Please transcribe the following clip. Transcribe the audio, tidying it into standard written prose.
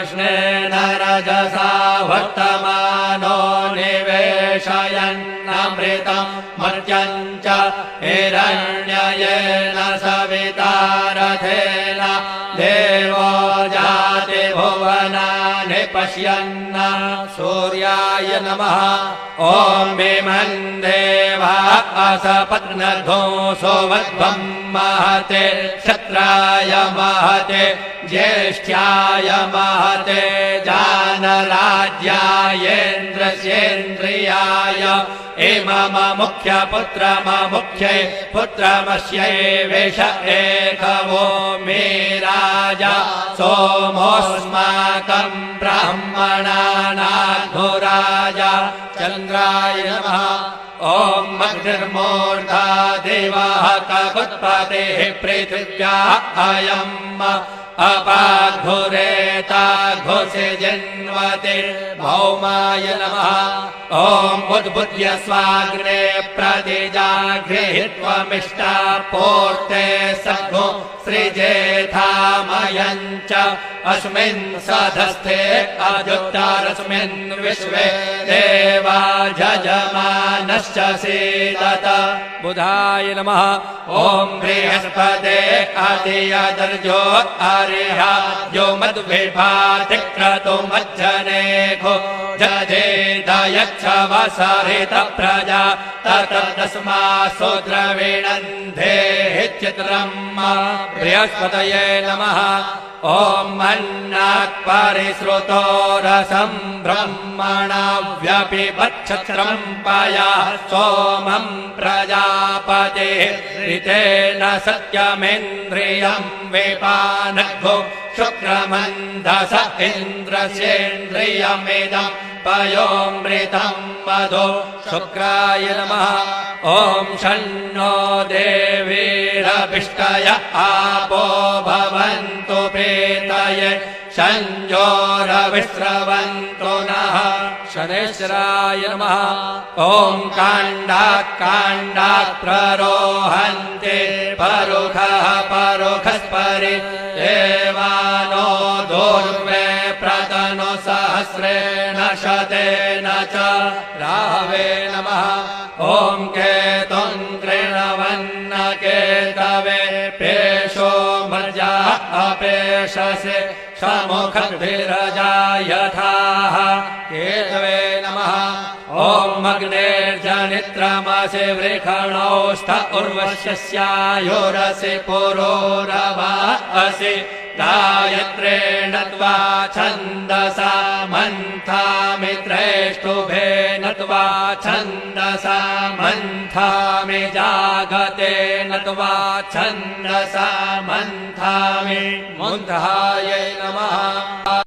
कृष्णेन रजसा वर्तमानो निवेशयन्नमृतम् मर्त्यम् च हिरण्ययेन सविता रथेन देवो जाति भुवनानि पश्यन्न सूर्याय नमः ॐ भीमन् देवा असपत्नधो सोवद्भम् महते क्षत्राय महते ज्येष्ठ्याय महते जानराज्यायेन्द्रस्येन्द्रियाय इमम मुख्यपुत्रममुख्यै पुत्रमस्यै वेश एकवो मे राजा सोमोऽस्माकम् ब्राह्मणानाघोराजा चन्द्राय नमः ॐ अग्निर्मूर्धा देवः कगुत्पतेः पृथिव्या अयम् अपाघुरेताघुषे जन्वते भौमाय नमः ॐ उद्बुद्ध्य स्वाग्ने प्रतिजागृहीत्वमिष्टा पूर्ते सद्गो सृजेथामयम् च अस्मिन् सधस्थे अजुत्तरस्मिन् विश्वे देवा जजमानश्च सीदत बुधाय नमः ॐ बृहस्पते अधियदर्जो अरिहा यो मद्विभातिक्रतु मज्जनेघो जजेदयच्छवसरित प्रजा ततदस्मासु द्रविणन्धेः चित्रम् बृहस्पतये नमः ॐ अन्नात् परिश्रुतो रसम् ब्रह्मणा व्यपिबच्छत्रम् पया सोमम् प्रजापतिः ऋतेन सत्यमिन्द्रियम् विपानघो शुक्रमन्धस इन्द्रस्येन्द्रियमिदम् पयोमृतम् मधु शुक्राय नमः ॐ षण्णो देवीरभिष्टय आपो भवन्तु पेतये संजोरविस्रवन्तु नः शनेश्वराय नमः ॐ काण्डात् प्ररोहन्ते परुखः परुखस्परि देवानो दूर्वे प्रतनु सहस्रेण शतेन च राहवे नमः ॐ केतुं कृणवन्न केतवे पेशो मर्जा अपेशसे समुखद्भिरजा यथाः केतवे नमः ॐ अग्नेर्जनित्रमसि वृषणोस्थ उर्वश्यस्यायोरसि पुरोरवा असि गायत्रेण त्वा छन्दसा मन्थामि द्रष्टुभेन त्वा छन्दसा मन्थामि जागतेन त्वा छन्दसा मन्थामि मुन्धायै नमः।